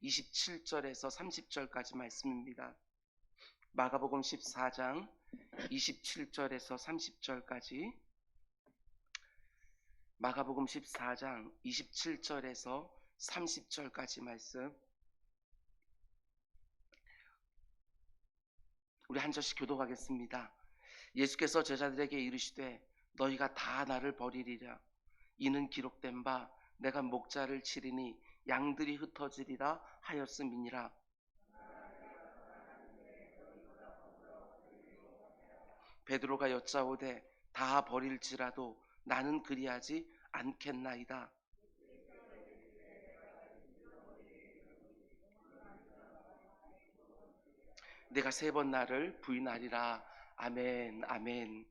27절에서 30절까지 말씀입니다. 마가복음 14장 27절에서 30절까지, 마가복음 14장 27절에서 30절까지 말씀, 우리 한 절씩 교독하겠습니다. 예수께서 제자들에게 이르시되 너희가 다 나를 버리리라. 이는 기록된 바 내가 목자를 치리니 양들이 흩어지리라 하였음이니라. 베드로가 여짜오되 다 버릴지라도 나는 그리하지 않겠나이다. 내가 3번 나를 부인하리라. 아멘, 아멘.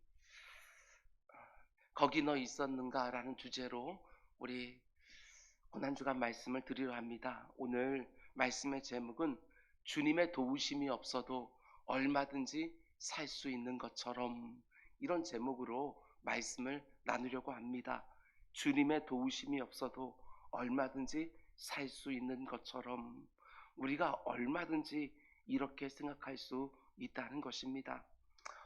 거기 너 있었는가? 라는 주제로 우리 고난주간 말씀을 드리려 합니다. 오늘 말씀의 제목은 주님의 도우심이 없어도 얼마든지 살 수 있는 것처럼, 이런 제목으로 말씀을 나누려고 합니다. 주님의 도우심이 없어도 얼마든지 살 수 있는 것처럼, 우리가 얼마든지 이렇게 생각할 수 있다는 것입니다.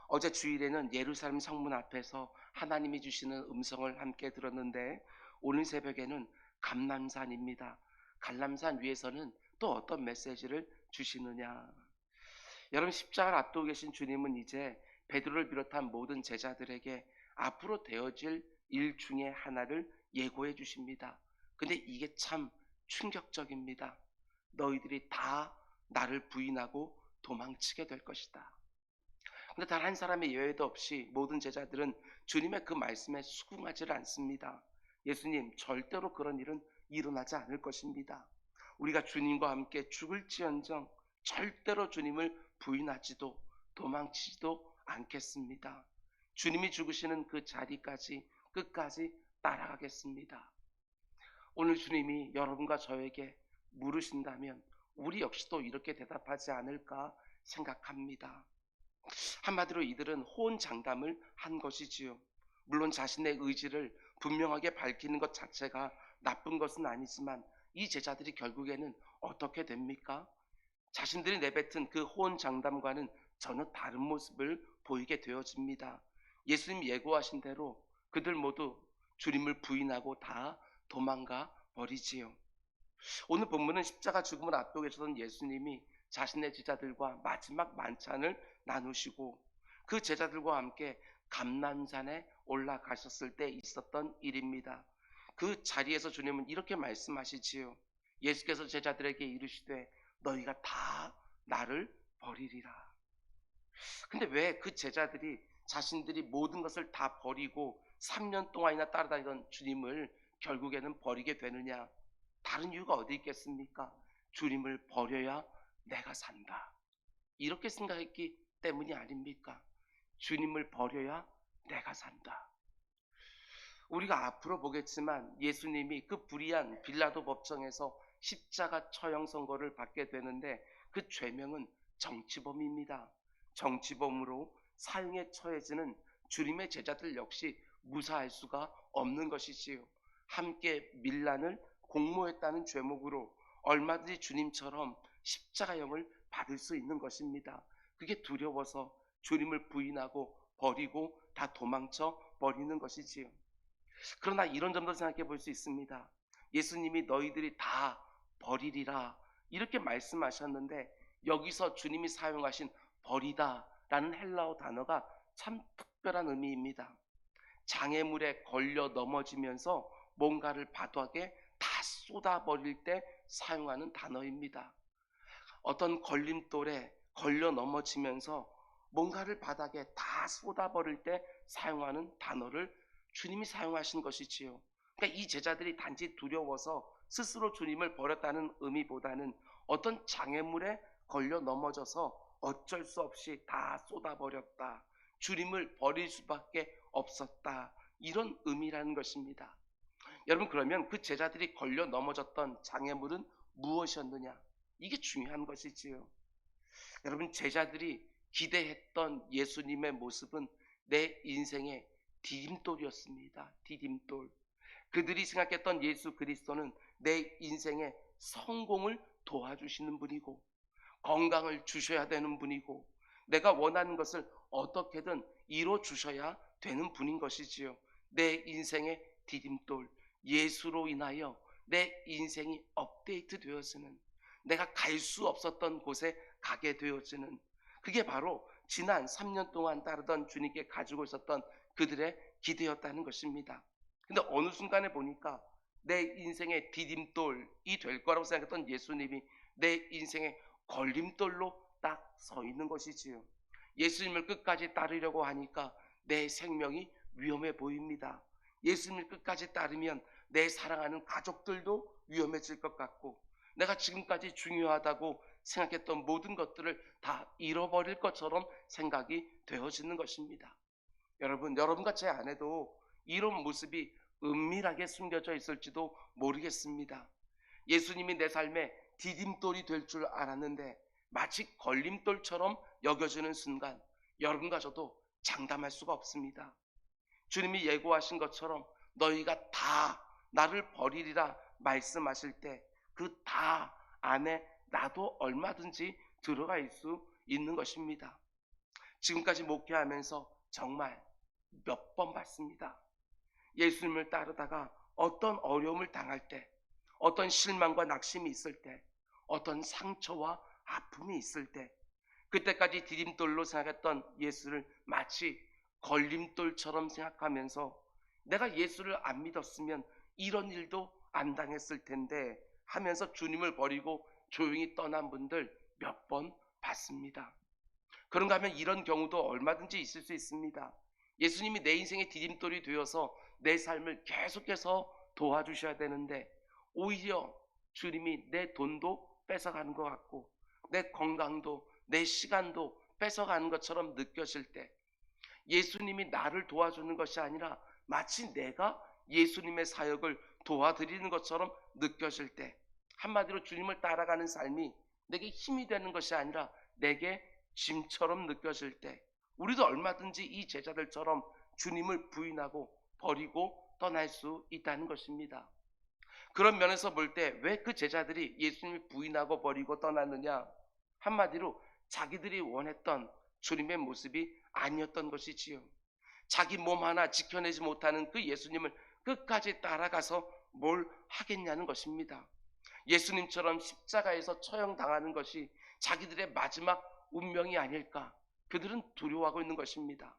어제 주일에는 예루살렘 성문 앞에서 하나님이 주시는 음성을 함께 들었는데, 오늘 새벽에는 감람산입니다. 감람산 위에서는 또 어떤 메시지를 주시느냐. 여러분, 십자가를 앞두고 계신 주님은 이제 베드로를 비롯한 모든 제자들에게 앞으로 되어질 일 중에 하나를 예고해 주십니다. 근데 이게 참 충격적입니다. 너희들이 다 나를 부인하고 도망치게 될 것이다. 근데 단 한 사람의 예외도 없이 모든 제자들은 주님의 그 말씀에 수긍하지를 않습니다. 예수님, 절대로 그런 일은 일어나지 않을 것입니다. 우리가 주님과 함께 죽을지언정 절대로 주님을 부인하지도 도망치지도 않겠습니다. 주님이 죽으시는 그 자리까지 끝까지 따라가겠습니다. 오늘 주님이 여러분과 저에게 물으신다면 우리 역시도 이렇게 대답하지 않을까 생각합니다. 한마디로 이들은 호언장담을 한 것이지요. 물론 자신의 의지를 분명하게 밝히는 것 자체가 나쁜 것은 아니지만 이 제자들이 결국에는 어떻게 됩니까? 자신들이 내뱉은 그 호언장담과는 전혀 다른 모습을 보이게 되어집니다. 예수님 예고하신 대로 그들 모두 주님을 부인하고 다 도망가 버리지요. 오늘 본문은 십자가 죽음을 앞두고 계셨던 예수님이 자신의 제자들과 마지막 만찬을 나누시고 그 제자들과 함께 감람산에 올라가셨을 때 있었던 일입니다. 그 자리에서 주님은 이렇게 말씀하시지요. 예수께서 제자들에게 이르시되 너희가 다 나를 버리리라. 근데 왜 그 제자들이 자신들이 모든 것을 다 버리고 3년 동안이나 따라다니던 주님을 결국에는 버리게 되느냐? 다른 이유가 어디 있겠습니까? 주님을 버려야 내가 산다, 이렇게 생각했기 때문이 아닙니까? 주님을 버려야 내가 산다. 우리가 앞으로 보겠지만 예수님이 그 불의한 빌라도 법정에서 십자가 처형 선고를 받게 되는데 그 죄명은 정치범입니다. 정치범으로 사형에 처해지는 주님의 제자들 역시 무사할 수가 없는 것이지요. 함께 밀란을 공모했다는 죄목으로 얼마든지 주님처럼 십자가형을 받을 수 있는 것입니다. 그게 두려워서 주님을 부인하고 버리고 다 도망쳐 버리는 것이지요. 그러나 이런 점도 생각해 볼 수 있습니다. 예수님이 너희들이 다 버리리라 이렇게 말씀하셨는데 여기서 주님이 사용하신 버리다 라는 헬라어 단어가 참 특별한 의미입니다. 장애물에 걸려 넘어지면서 뭔가를 바닥에 다 쏟아버릴 때 사용하는 단어입니다. 어떤 걸림돌에 걸려 넘어지면서 뭔가를 바닥에 다 쏟아버릴 때 사용하는 단어를 주님이 사용하신 것이지요. 그러니까 이 제자들이 단지 두려워서 스스로 주님을 버렸다는 의미보다는 어떤 장애물에 걸려 넘어져서 어쩔 수 없이 다 쏟아버렸다, 주님을 버릴 수밖에 없었다, 이런 의미라는 것입니다. 여러분, 그러면 그 제자들이 걸려 넘어졌던 장애물은 무엇이었느냐? 이게 중요한 것이지요. 여러분, 제자들이 기대했던 예수님의 모습은 내 인생의 디딤돌이었습니다. 디딤돌. 그들이 생각했던 예수 그리스도는 내 인생의 성공을 도와주시는 분이고 건강을 주셔야 되는 분이고 내가 원하는 것을 어떻게든 이루어 주셔야 되는 분인 것이지요. 내 인생의 디딤돌 예수로 인하여 내 인생이 업데이트 되어지는, 내가 갈 수 없었던 곳에 가게 되어지는, 그게 바로 지난 3년 동안 따르던 주님께 가지고 있었던 그들의 기대였다는 것입니다. 근데 어느 순간에 보니까 내 인생의 디딤돌이 될 거라고 생각했던 예수님이 내 인생의 걸림돌로 딱 서 있는 것이지요. 예수님을 끝까지 따르려고 하니까 내 생명이 위험해 보입니다. 예수님을 끝까지 따르면 내 사랑하는 가족들도 위험해질 것 같고 내가 지금까지 중요하다고 생각했던 모든 것들을 다 잃어버릴 것처럼 생각이 되어지는 것입니다. 여러분과 제 안에도 이런 모습이 은밀하게 숨겨져 있을지도 모르겠습니다. 예수님이 내 삶의 디딤돌이 될 줄 알았는데 마치 걸림돌처럼 여겨지는 순간 여러분과 저도 장담할 수가 없습니다. 주님이 예고하신 것처럼 너희가 다 나를 버리리라 말씀하실 때 그 다 안에 나도 얼마든지 들어가 있을 수 있는 것입니다. 지금까지 목회하면서 정말 몇 번 봤습니다. 예수님을 따르다가 어떤 어려움을 당할 때, 어떤 실망과 낙심이 있을 때, 어떤 상처와 아픔이 있을 때, 그때까지 디딤돌로 생각했던 예수를 마치 걸림돌처럼 생각하면서 내가 예수를 안 믿었으면 이런 일도 안 당했을 텐데 하면서 주님을 버리고 조용히 떠난 분들 몇 번 봤습니다. 그런가 하면 이런 경우도 얼마든지 있을 수 있습니다. 예수님이 내 인생의 디딤돌이 되어서 내 삶을 계속해서 도와주셔야 되는데 오히려 주님이 내 돈도 뺏어가는 것 같고 내 건강도 내 시간도 뺏어가는 것처럼 느껴질 때 예수님이 나를 도와주는 것이 아니라 마치 내가 예수님의 사역을 도와드리는 것처럼 느껴질 때, 한마디로 주님을 따라가는 삶이 내게 힘이 되는 것이 아니라 내게 짐처럼 느껴질 때 우리도 얼마든지 이 제자들처럼 주님을 부인하고 버리고 떠날 수 있다는 것입니다. 그런 면에서 볼 때 왜 그 제자들이 예수님을 부인하고 버리고 떠났느냐? 한마디로 자기들이 원했던 주님의 모습이 아니었던 것이지요. 자기 몸 하나 지켜내지 못하는 그 예수님을 끝까지 따라가서 뭘 하겠냐는 것입니다. 예수님처럼 십자가에서 처형당하는 것이 자기들의 마지막 운명이 아닐까 그들은 두려워하고 있는 것입니다.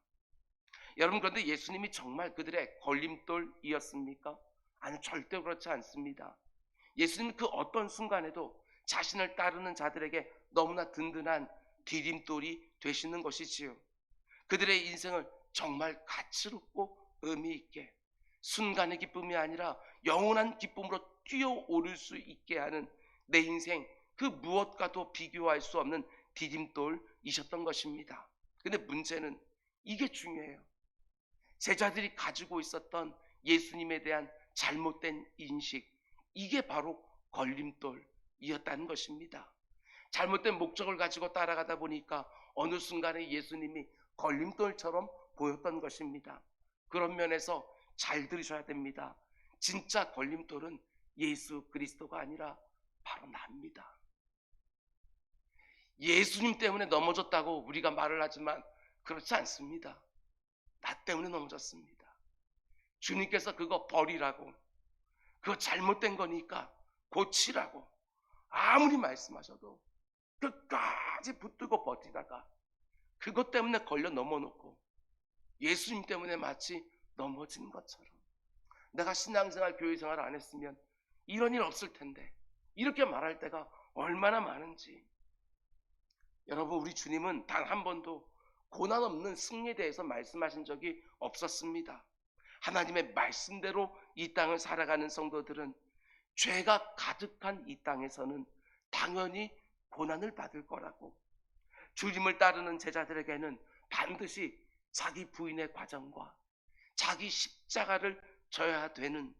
여러분, 그런데 예수님이 정말 그들의 걸림돌이었습니까? 아니, 절대 그렇지 않습니다. 예수님은 그 어떤 순간에도 자신을 따르는 자들에게 너무나 든든한 디딤돌이 되시는 것이지요. 그들의 인생을 정말 가치롭고 의미 있게 순간의 기쁨이 아니라 영원한 기쁨으로 뛰어오를 수 있게 하는 내 인생 그 무엇과도 비교할 수 없는 디딤돌이셨던 것입니다. 근데 문제는 이게 중요해요. 제자들이 가지고 있었던 예수님에 대한 잘못된 인식, 이게 바로 걸림돌이었다는 것입니다. 잘못된 목적을 가지고 따라가다 보니까 어느 순간에 예수님이 걸림돌처럼 보였던 것입니다. 그런 면에서 잘 들으셔야 됩니다. 진짜 걸림돌은 예수 그리스도가 아니라 바로 나입니다. 예수님 때문에 넘어졌다고 우리가 말을 하지만 그렇지 않습니다. 나 때문에 넘어졌습니다. 주님께서 그거 버리라고, 그거 잘못된 거니까 고치라고 아무리 말씀하셔도 끝까지 붙들고 버티다가 그것 때문에 걸려 넘어놓고 예수님 때문에 마치 넘어진 것처럼 내가 신앙생활 교회생활 안 했으면 이런 일 없을 텐데 이렇게 말할 때가 얼마나 많은지. 여러분, 우리 주님은 단 한 번도 고난 없는 승리에 대해서 말씀하신 적이 없었습니다. 하나님의 말씀대로 이 땅을 살아가는 성도들은 죄가 가득한 이 땅에서는 당연히 고난을 받을 거라고, 주님을 따르는 제자들에게는 반드시 자기 부인의 과정과 자기 십자가를 져야 되는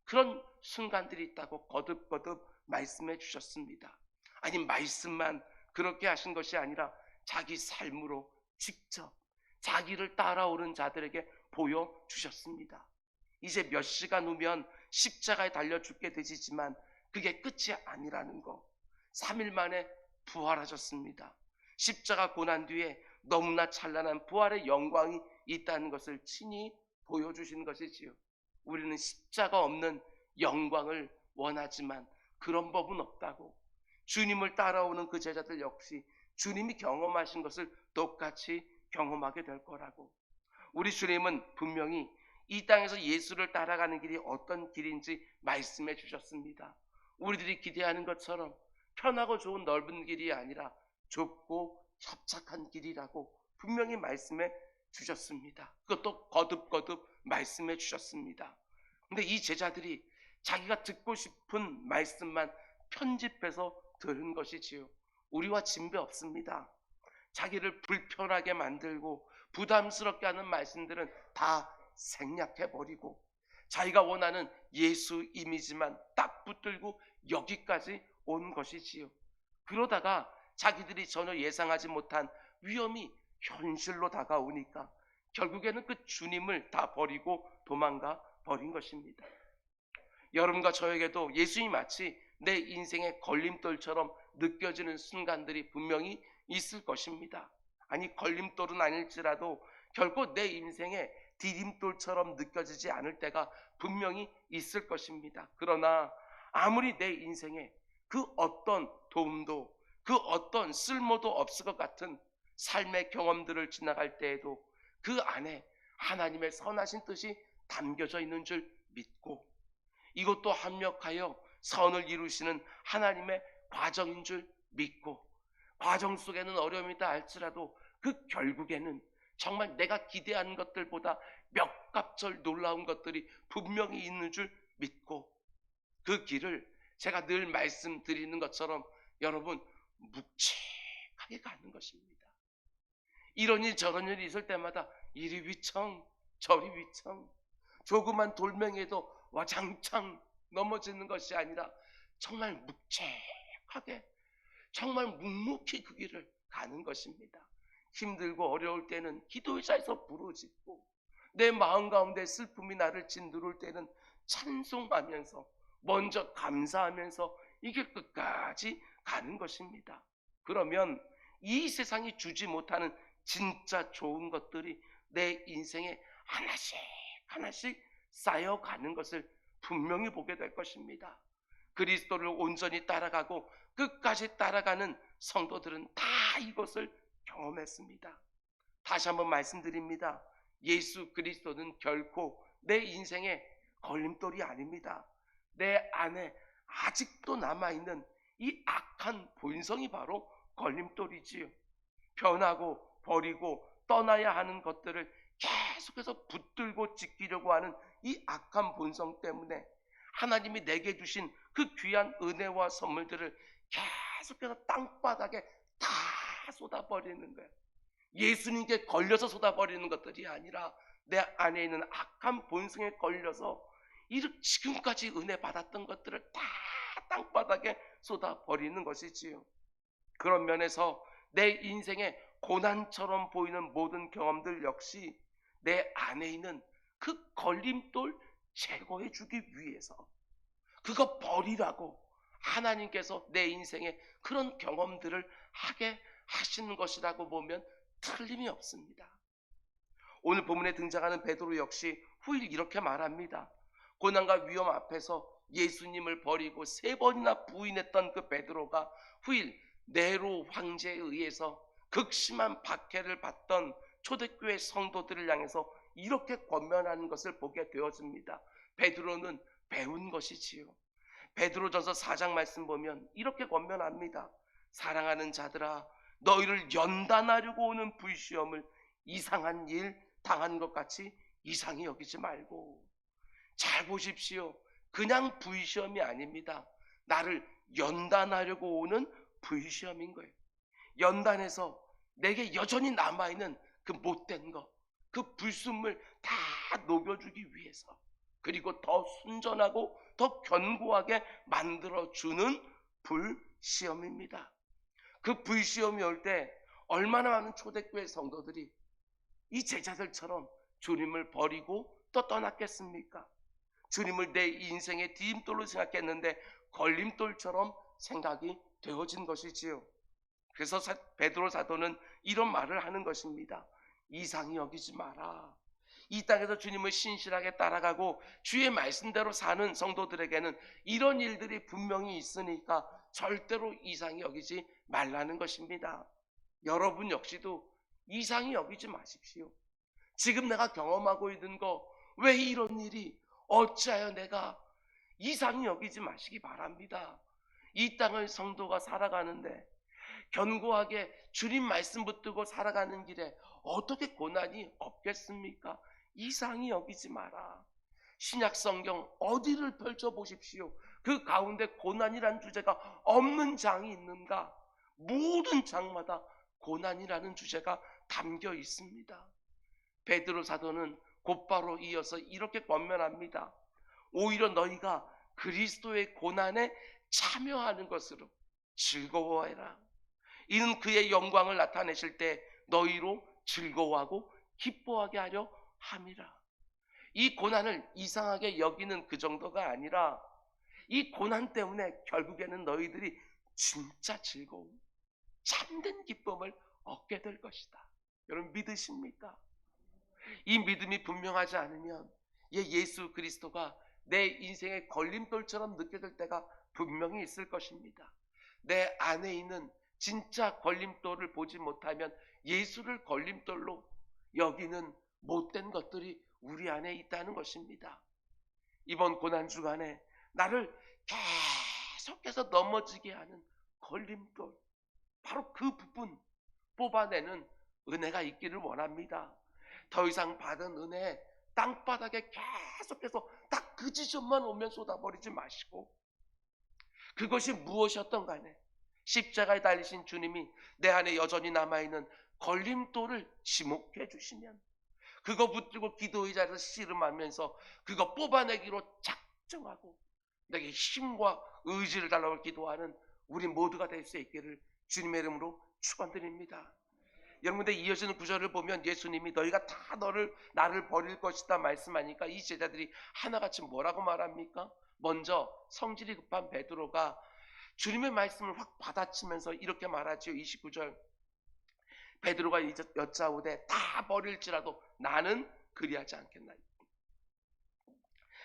그런 순간들이 있다고 거듭거듭 말씀해 주셨습니다. 아니, 말씀만 그렇게 하신 것이 아니라 자기 삶으로 직접 자기를 따라오는 자들에게 보여주셨습니다. 이제 몇 시간 후면 십자가에 달려 죽게 되지만 그게 끝이 아니라는 거, 3일 만에 부활하셨습니다. 십자가 고난 뒤에 너무나 찬란한 부활의 영광이 있다는 것을 친히 보여주신 것이지요. 우리는 십자가 없는 영광을 원하지만 그런 법은 없다고, 주님을 따라오는 그 제자들 역시 주님이 경험하신 것을 똑같이 경험하게 될 거라고. 우리 주님은 분명히 이 땅에서 예수를 따라가는 길이 어떤 길인지 말씀해 주셨습니다. 우리들이 기대하는 것처럼 편하고 좋은 넓은 길이 아니라 좁고 협착한 길이라고 분명히 말씀해 주셨습니다. 그것도 거듭거듭 말씀해 주셨습니다. 근데 이 제자들이 자기가 듣고 싶은 말씀만 편집해서 들은 것이지요. 우리와 진배 없습니다. 자기를 불편하게 만들고 부담스럽게 하는 말씀들은 다 생략해버리고 자기가 원하는 예수 이미지만 딱 붙들고 여기까지 온 것이지요. 그러다가 자기들이 전혀 예상하지 못한 위험이 현실로 다가오니까 결국에는 그 주님을 다 버리고 도망가 버린 것입니다. 여러분과 저에게도 예수님이 마치 내 인생의 걸림돌처럼 느껴지는 순간들이 분명히 있을 것입니다. 아니, 걸림돌은 아닐지라도 결코 내 인생의 디딤돌처럼 느껴지지 않을 때가 분명히 있을 것입니다. 그러나 아무리 내 인생에 그 어떤 도움도 그 어떤 쓸모도 없을 것 같은 삶의 경험들을 지나갈 때에도 그 안에 하나님의 선하신 뜻이 담겨져 있는 줄 믿고, 이것도 합력하여 선을 이루시는 하나님의 과정인 줄 믿고, 과정 속에는 어려움이 있다 할지라도 그 결국에는 정말 내가 기대하는 것들보다 몇 값절 놀라운 것들이 분명히 있는 줄 믿고, 그 길을 제가 늘 말씀드리는 것처럼 여러분 묵직하게 가는 것입니다. 이런 일 저런 일이 있을 때마다 이리 위청 저리 위청, 조그만 돌멩이에도 와장창 넘어지는 것이 아니라 정말 묵직하게, 정말 묵묵히 그 길을 가는 것입니다. 힘들고 어려울 때는 기도 의자에서 부르짖고, 내 마음 가운데 슬픔이 나를 짓누를 때는 찬송하면서 먼저 감사하면서 이게 끝까지 가는 것입니다. 그러면 이 세상이 주지 못하는 진짜 좋은 것들이 내 인생에 하나씩 하나씩 쌓여가는 것을 분명히 보게 될 것입니다. 그리스도를 온전히 따라가고 끝까지 따라가는 성도들은 다 이것을 경험했습니다. 다시 한번 말씀드립니다. 예수 그리스도는 결코 내 인생의 걸림돌이 아닙니다. 내 안에 아직도 남아있는 이 악한 본성이 바로 걸림돌이지요. 변하고 버리고 떠나야 하는 것들을 계속해서 붙들고 지키려고 하는 이 악한 본성 때문에 하나님이 내게 주신 그 귀한 은혜와 선물들을 계속해서 땅바닥에 다 쏟아버리는 거예요. 예수님께 걸려서 쏟아버리는 것들이 아니라 내 안에 있는 악한 본성에 걸려서 이렇게 지금까지 은혜 받았던 것들을 다 땅바닥에 쏟아버리는 것이지요. 그런 면에서 내 인생의 고난처럼 보이는 모든 경험들 역시 내 안에 있는 그 걸림돌 제거해 주기 위해서, 그거 버리라고 하나님께서 내 인생에 그런 경험들을 하게 하시는 것이라고 보면 틀림이 없습니다. 오늘 본문에 등장하는 베드로 역시 후일 이렇게 말합니다. 고난과 위험 앞에서 예수님을 버리고 3번이나 부인했던 그 베드로가 후일 네로 황제에 의해서 극심한 박해를 받던 초대교회 성도들을 향해서 이렇게 권면하는 것을 보게 되어집니다. 베드로는 배운 것이지요. 베드로전서 4장 말씀 보면 이렇게 권면합니다. 사랑하는 자들아, 너희를 연단하려고 오는 불시험을 이상한 일 당한 것 같이 이상히 여기지 말고. 잘 보십시오. 그냥 불시험이 아닙니다. 나를 연단하려고 오는 불시험인 거예요. 연단해서 내게 여전히 남아있는 그 못된 것, 그 불순물 다 녹여주기 위해서, 그리고 더 순전하고 더 견고하게 만들어주는 불시험입니다. 그 불시험이 올 때 얼마나 많은 초대교회 성도들이 이 제자들처럼 주님을 버리고 또 떠났겠습니까? 주님을 내 인생의 디딤돌로 생각했는데 걸림돌처럼 생각이 되어진 것이지요. 그래서 베드로 사도는 이런 말을 하는 것입니다. 이상히 여기지 마라. 이 땅에서 주님을 신실하게 따라가고 주의 말씀대로 사는 성도들에게는 이런 일들이 분명히 있으니까 절대로 이상히 여기지 말라는 것입니다. 여러분 역시도 이상히 여기지 마십시오. 지금 내가 경험하고 있는 거, 왜 이런 일이, 어찌하여 내가 이상히 여기지 마시기 바랍니다. 이 땅을 성도가 살아가는데 견고하게 주님 말씀 붙들고 살아가는 길에 어떻게 고난이 없겠습니까? 이상히 여기지 마라. 신약 성경 어디를 펼쳐보십시오. 그 가운데 고난이란 주제가 없는 장이 있는가? 모든 장마다 고난이라는 주제가 담겨 있습니다. 베드로 사도는 곧바로 이어서 이렇게 권면합니다. 오히려 너희가 그리스도의 고난에 참여하는 것으로 즐거워해라. 이는 그의 영광을 나타내실 때 너희로 즐거워하고 기뻐하게 하려 함이라. 이 고난을 이상하게 여기는 그 정도가 아니라 이 고난 때문에 결국에는 너희들이 진짜 즐거움, 참된 기쁨을 얻게 될 것이다. 여러분 믿으십니까? 이 믿음이 분명하지 않으면 예수 그리스도가 내 인생의 걸림돌처럼 느껴질 때가 분명히 있을 것입니다. 내 안에 있는 진짜 걸림돌을 보지 못하면 예수를 걸림돌로 여기는 못된 것들이 우리 안에 있다는 것입니다. 이번 고난 주간에 나를 계속해서 넘어지게 하는 걸림돌, 바로 그 부분 뽑아내는 은혜가 있기를 원합니다. 더 이상 받은 은혜 땅바닥에 계속해서 딱 그 지점만 오면 쏟아버리지 마시고, 그것이 무엇이었던 간에 십자가에 달리신 주님이 내 안에 여전히 남아있는 걸림돌을 지목해 주시면 그거 붙들고 기도 의자에서 씨름하면서 그거 뽑아내기로 작정하고 내게 힘과 의지를 달라고 기도하는 우리 모두가 될 수 있기를 주님의 이름으로 축원드립니다. 여러분들 이어지는 구절을 보면 예수님이 너희가 다 나를 버릴 것이다 말씀하니까 이 제자들이 하나같이 뭐라고 말합니까? 먼저 성질이 급한 베드로가 주님의 말씀을 확 받아치면서 이렇게 말하지요. 29절 베드로가 여짜오되 다 버릴지라도 나는 그리하지 않겠나.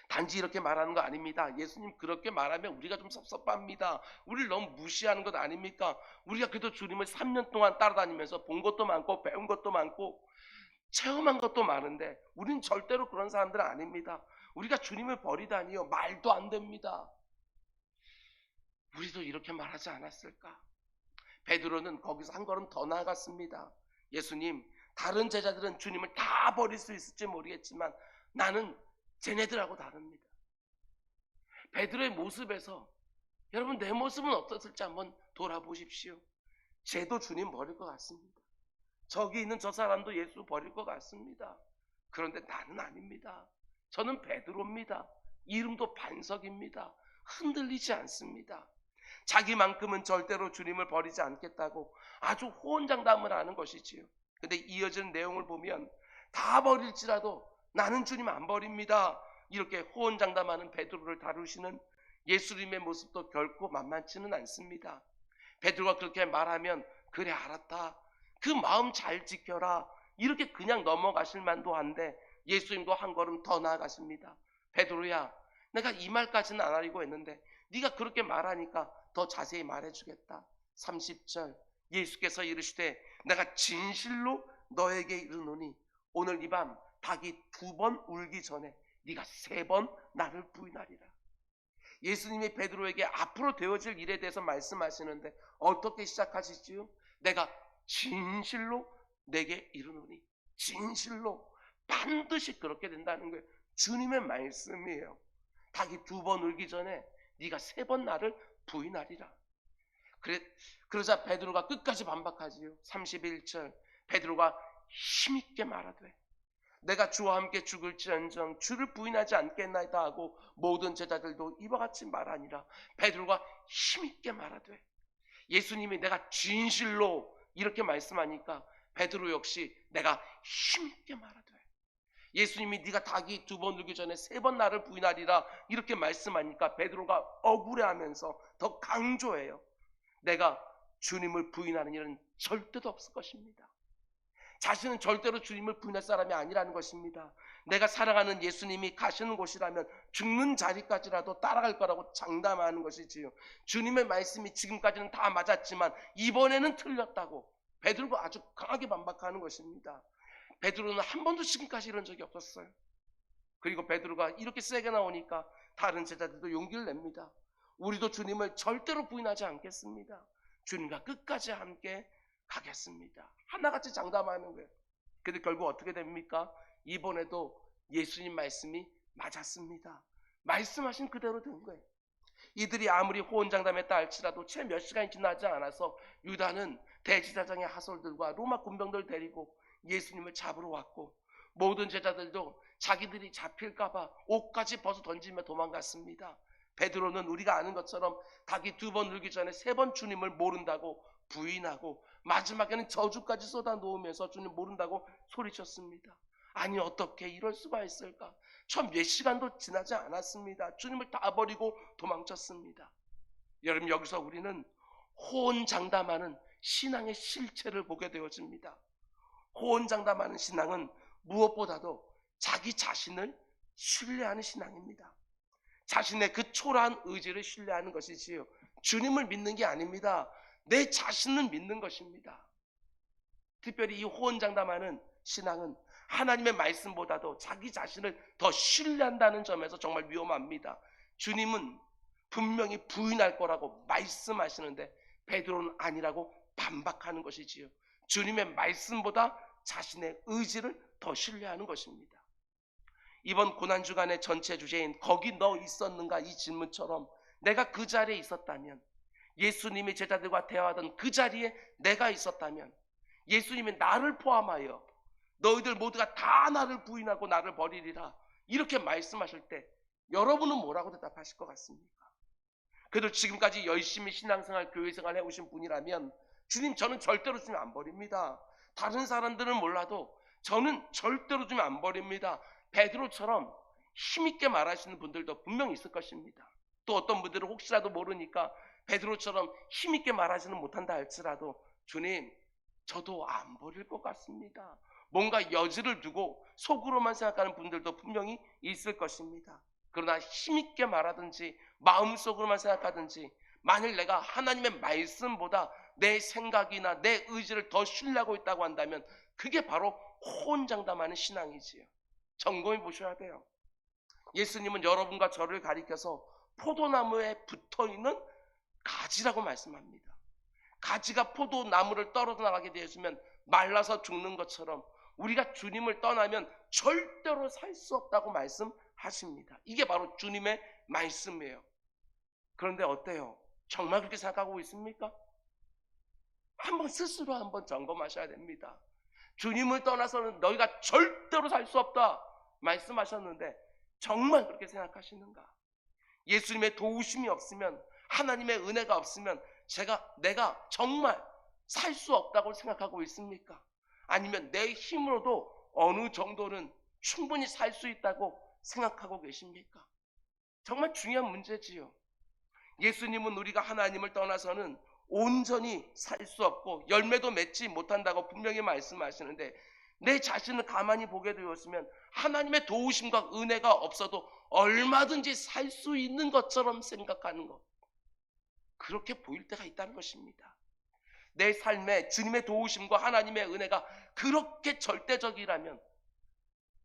단지 이렇게 말하는 거 아닙니다. 예수님 그렇게 말하면 우리가 좀 섭섭합니다. 우리를 너무 무시하는 것 아닙니까? 우리가 그래도 주님을 3년 동안 따라다니면서 본 것도 많고 배운 것도 많고 체험한 것도 많은데 우리는 절대로 그런 사람들은 아닙니다. 우리가 주님을 버리다니요, 말도 안 됩니다. 우리도 이렇게 말하지 않았을까? 베드로는 거기서 한 걸음 더 나아갔습니다. 예수님, 다른 제자들은 주님을 다 버릴 수 있을지 모르겠지만 나는 쟤네들하고 다릅니다. 베드로의 모습에서 여러분 내 모습은 어떻을지 한번 돌아보십시오. 쟤도 주님 버릴 것 같습니다. 저기 있는 저 사람도 예수 버릴 것 같습니다. 그런데 나는 아닙니다. 저는 베드로입니다. 이름도 반석입니다. 흔들리지 않습니다. 자기만큼은 절대로 주님을 버리지 않겠다고 아주 호언장담을 하는 것이지요. 근데 이어지는 내용을 보면 다 버릴지라도 나는 주님 안 버립니다. 이렇게 호언장담하는 베드로를 다루시는 예수님의 모습도 결코 만만치는 않습니다. 베드로가 그렇게 말하면 그래 알았다, 그 마음 잘 지켜라, 이렇게 그냥 넘어가실 만도 한데 예수님도 한 걸음 더 나아가십니다. 베드로야, 내가 이 말까지는 안 하려고 했는데 네가 그렇게 말하니까 더 자세히 말해주겠다. 30절 예수께서 이르시되 내가 진실로 너에게 이르노니 오늘 이 밤 닭이 2번 울기 전에 네가 3번 나를 부인하리라. 예수님이 베드로에게 앞으로 되어질 일에 대해서 말씀하시는데 어떻게 시작하시지요? 내가 진실로 내게 이르노니, 진실로 반드시 그렇게 된다는 거예요. 주님의 말씀이에요. 닭이 2번 울기 전에 네가 3번 나를 부인하리라. 그러자 베드로가 끝까지 반박하지요. 31절 베드로가 힘있게 말하되 내가 주와 함께 죽을지언정 주를 부인하지 않겠나이다 하고 모든 제자들도 이와 같이 말하니라. 베드로가 힘있게 말하되, 예수님이 내가 진실로 이렇게 말씀하니까 베드로 역시 내가 힘있게 말하되, 예수님이 네가 닭이 2번 울기 전에 3번 나를 부인하리라 이렇게 말씀하니까 베드로가 억울해하면서 더 강조해요. 내가 주님을 부인하는 일은 절대도 없을 것입니다. 자신은 절대로 주님을 부인할 사람이 아니라는 것입니다. 내가 사랑하는 예수님이 가시는 곳이라면 죽는 자리까지라도 따라갈 거라고 장담하는 것이지요. 주님의 말씀이 지금까지는 다 맞았지만 이번에는 틀렸다고 베드로가 아주 강하게 반박하는 것입니다. 베드로는 한 번도 지금까지 이런 적이 없었어요. 그리고 베드로가 이렇게 세게 나오니까 다른 제자들도 용기를 냅니다. 우리도 주님을 절대로 부인하지 않겠습니다. 주님과 끝까지 함께 가겠습니다. 하나같이 장담하는 거예요. 근데 결국 어떻게 됩니까? 이번에도 예수님 말씀이 맞았습니다. 말씀하신 그대로 된 거예요. 이들이 아무리 호언장담했다 할지라도 채 몇 시간이 지나지 않아서 유다는 대제사장의 하솔들과 로마 군병들 데리고 예수님을 잡으러 왔고, 모든 제자들도 자기들이 잡힐까봐 옷까지 벗어 던지며 도망갔습니다. 베드로는 우리가 아는 것처럼 닭이 2번 울기 전에 3번 주님을 모른다고 부인하고 마지막에는 저주까지 쏟아 놓으면서 주님 모른다고 소리쳤습니다. 아니 어떻게 이럴 수가 있을까? 전 몇 시간도 지나지 않았습니다. 주님을 다 버리고 도망쳤습니다. 여러분, 여기서 우리는 호언장담하는 신앙의 실체를 보게 되어집니다. 호언장담하는 신앙은 무엇보다도 자기 자신을 신뢰하는 신앙입니다. 자신의 그 초라한 의지를 신뢰하는 것이지요. 주님을 믿는 게 아닙니다. 내 자신을 믿는 것입니다. 특별히 이 호언장담하는 신앙은 하나님의 말씀보다도 자기 자신을 더 신뢰한다는 점에서 정말 위험합니다. 주님은 분명히 부인할 거라고 말씀하시는데 베드로는 아니라고 반박하는 것이지요. 주님의 말씀보다 자신의 의지를 더 신뢰하는 것입니다. 이번 고난주간의 전체 주제인 거기 너 있었는가 이 질문처럼 내가 그 자리에 있었다면, 예수님이 제자들과 대화하던 그 자리에 내가 있었다면, 예수님이 나를 포함하여 너희들 모두가 다 나를 부인하고 나를 버리리라 이렇게 말씀하실 때 여러분은 뭐라고 대답하실 것 같습니까? 그래도 지금까지 열심히 신앙생활, 교회생활 해오신 분이라면 주님 저는 절대로 주님 안 버립니다. 다른 사람들은 몰라도 저는 절대로 주님 안 버립니다. 베드로처럼 힘있게 말하시는 분들도 분명히 있을 것입니다. 또 어떤 분들은 혹시라도 모르니까 베드로처럼 힘있게 말하지는 못한다 할지라도 주님 저도 안 버릴 것 같습니다. 뭔가 여지를 두고 속으로만 생각하는 분들도 분명히 있을 것입니다. 그러나 힘있게 말하든지 마음속으로만 생각하든지 만일 내가 하나님의 말씀보다 내 생각이나 내 의지를 더 신뢰하고 있다고 한다면 그게 바로 호언장담하는 신앙이지요. 점검해 보셔야 돼요. 예수님은 여러분과 저를 가리켜서 포도나무에 붙어있는 가지라고 말씀합니다. 가지가 포도나무를 떨어져 나가게 되었으면 말라서 죽는 것처럼 우리가 주님을 떠나면 절대로 살 수 없다고 말씀하십니다. 이게 바로 주님의 말씀이에요. 그런데 어때요? 정말 그렇게 생각하고 있습니까? 한번 스스로 한번 점검하셔야 됩니다. 주님을 떠나서는 너희가 절대로 살 수 없다 말씀하셨는데 정말 그렇게 생각하시는가? 예수님의 도우심이 없으면, 하나님의 은혜가 없으면 내가 정말 살 수 없다고 생각하고 있습니까? 아니면 내 힘으로도 어느 정도는 충분히 살 수 있다고 생각하고 계십니까? 정말 중요한 문제지요. 예수님은 우리가 하나님을 떠나서는 온전히 살 수 없고 열매도 맺지 못한다고 분명히 말씀하시는데, 내 자신을 가만히 보게 되었으면 하나님의 도우심과 은혜가 없어도 얼마든지 살 수 있는 것처럼 생각하는 것, 그렇게 보일 때가 있다는 것입니다. 내 삶에 주님의 도우심과 하나님의 은혜가 그렇게 절대적이라면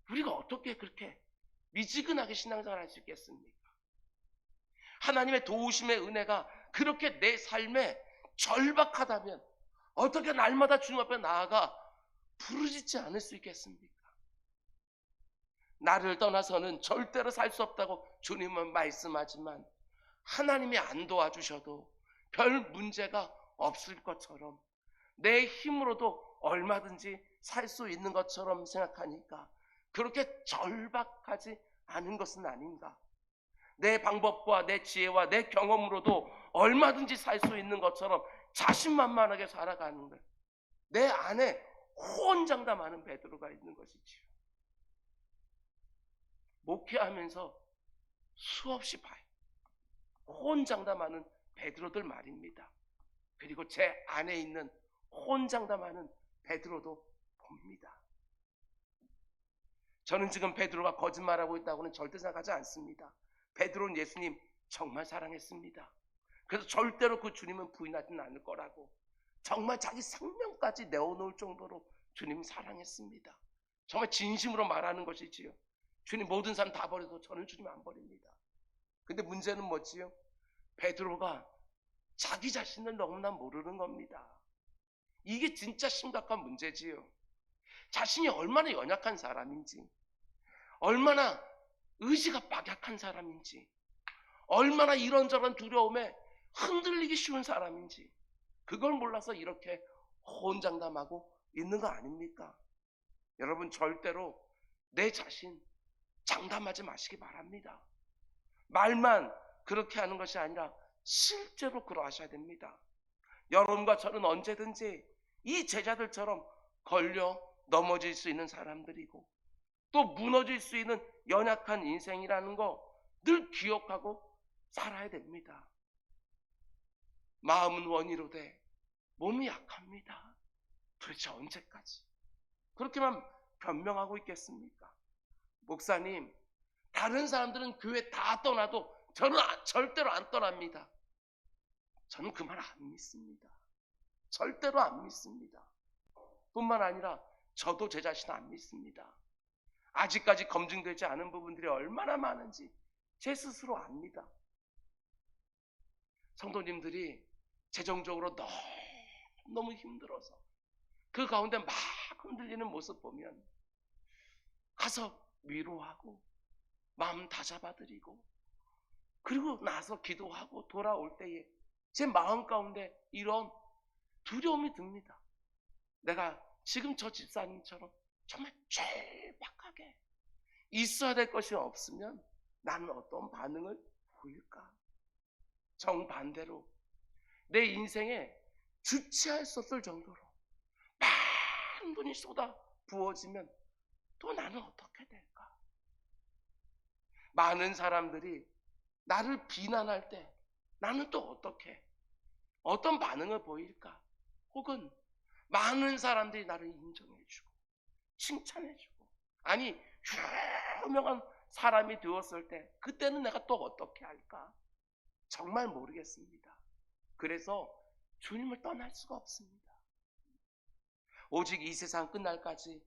우리가 어떻게 그렇게 미지근하게 신앙생활 할 수 있겠습니까? 하나님의 도우심의 은혜가 그렇게 내 삶에 절박하다면 어떻게 날마다 주님 앞에 나아가 부르짖지 않을 수 있겠습니까? 나를 떠나서는 절대로 살 수 없다고 주님은 말씀하지만 하나님이 안 도와주셔도 별 문제가 없을 것처럼, 내 힘으로도 얼마든지 살 수 있는 것처럼 생각하니까 그렇게 절박하지 않은 것은 아닌가? 내 방법과 내 지혜와 내 경험으로도 얼마든지 살 수 있는 것처럼 자신만만하게 살아가는 것, 내 안에 호언장담하는 베드로가 있는 것이지요. 목회하면서 수없이 봐요. 호언장담하는 베드로들 말입니다. 그리고 제 안에 있는 혼장담하는 베드로도 봅니다. 저는 지금 베드로가 거짓말하고 있다고는 절대 생각하지 않습니다. 베드로는 예수님 정말 사랑했습니다. 그래서 절대로 그 주님은 부인하지는 않을 거라고 정말 자기 생명까지 내어놓을 정도로 주님 사랑했습니다. 정말 진심으로 말하는 것이지요. 주님 모든 사람 다 버려도 저는 주님 안 버립니다. 근데 문제는 뭐지요? 베드로가 자기 자신을 너무나 모르는 겁니다. 이게 진짜 심각한 문제지요. 자신이 얼마나 연약한 사람인지, 얼마나 의지가 박약한 사람인지, 얼마나 이런저런 두려움에 흔들리기 쉬운 사람인지, 그걸 몰라서 이렇게 혼장담하고 있는 거 아닙니까? 여러분 절대로 내 자신 장담하지 마시기 바랍니다. 말만 그렇게 하는 것이 아니라 실제로 그러하셔야 됩니다. 여러분과 저는 언제든지 이 제자들처럼 걸려 넘어질 수 있는 사람들이고 또 무너질 수 있는 연약한 인생이라는 거 늘 기억하고 살아야 됩니다. 마음은 원이로되 몸이 약합니다. 도대체 언제까지 그렇게만 변명하고 있겠습니까? 목사님, 다른 사람들은 교회 다 떠나도 저는 절대로 안 떠납니다. 저는 그 말 안 믿습니다. 절대로 안 믿습니다. 뿐만 아니라 저도 제 자신 안 믿습니다. 아직까지 검증되지 않은 부분들이 얼마나 많은지 제 스스로 압니다. 성도님들이 재정적으로 너무 힘들어서 그 가운데 막 흔들리는 모습 보면 가서 위로하고 마음 다잡아드리고 그리고 나서 기도하고 돌아올 때에 제 마음 가운데 이런 두려움이 듭니다. 내가 지금 저 집사님처럼 정말 절박하게 있어야 될 것이 없으면 나는 어떤 반응을 보일까? 정반대로 내 인생에 주체할 수 없을 정도로 많은 돈이 쏟아 부어지면 또 나는 어떻게 될까? 많은 사람들이 나를 비난할 때 나는 또 어떤 반응을 보일까? 혹은 많은 사람들이 나를 인정해주고 칭찬해주고 아니 유명한 사람이 되었을 때 그때는 내가 또 어떻게 할까? 정말 모르겠습니다. 그래서 주님을 떠날 수가 없습니다. 오직 이 세상 끝날까지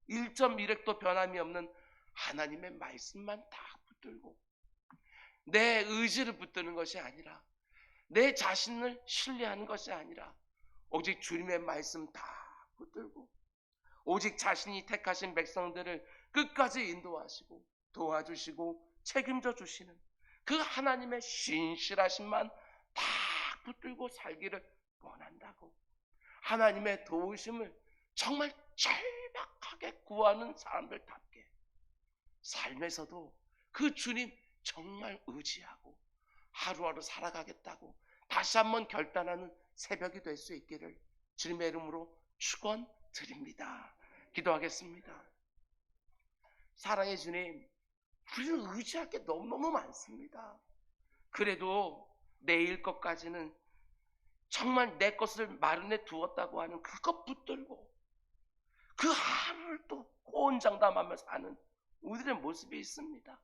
1.1획도 변함이 없는 하나님의 말씀만 다 붙들고 내 의지를 붙드는 것이 아니라 내 자신을 신뢰하는 것이 아니라 오직 주님의 말씀 다 붙들고 오직 자신이 택하신 백성들을 끝까지 인도하시고 도와주시고 책임져 주시는 그 하나님의 신실하심만 다 붙들고 살기를 원한다고 하나님의 도우심을 정말 절박하게 구하는 사람들답게 삶에서도 그 주님 정말 의지하고 하루하루 살아가겠다고 다시 한번 결단하는 새벽이 될 수 있기를 주님의 이름으로 축원드립니다. 기도하겠습니다. 사랑의 주님, 우리는 의지할 게 너무너무 많습니다. 그래도 내일 것까지는 정말 내 것을 마련해 두었다고 하는 그것 붙들고 그 하루를 또 호언장담하며 사는 우리들의 모습이 있습니다.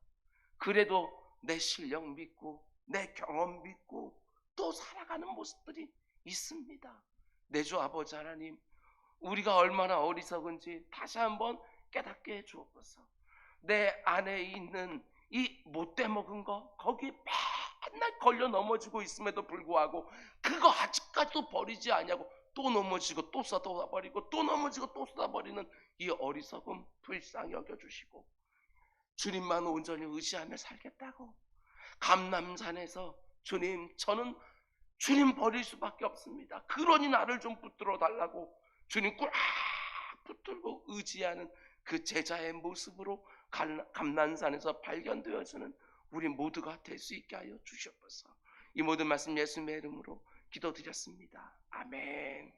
그래도 내 실력 믿고 내 경험 믿고 또 살아가는 모습들이 있습니다. 내 주 아버지 하나님, 우리가 얼마나 어리석은지 다시 한번 깨닫게 해 주옵소서. 내 안에 있는 이 못돼 먹은 거 거기에 맨날 걸려 넘어지고 있음에도 불구하고 그거 아직까지도 버리지 않냐고 또 넘어지고 또 쏟아버리고 또 넘어지고 또 쏟아버리는 이 어리석음 불쌍히 여겨주시고 주님만 온전히 의지하며 살겠다고 감람산에서 주님 저는 주님 버릴 수밖에 없습니다. 그러니 나를 좀 붙들어 달라고 주님 꽉 붙들고 의지하는 그 제자의 모습으로 감람산에서 발견되어지는 우리 모두가 될 수 있게 하여 주시옵소서. 이 모든 말씀 예수님의 이름으로 기도드렸습니다. 아멘.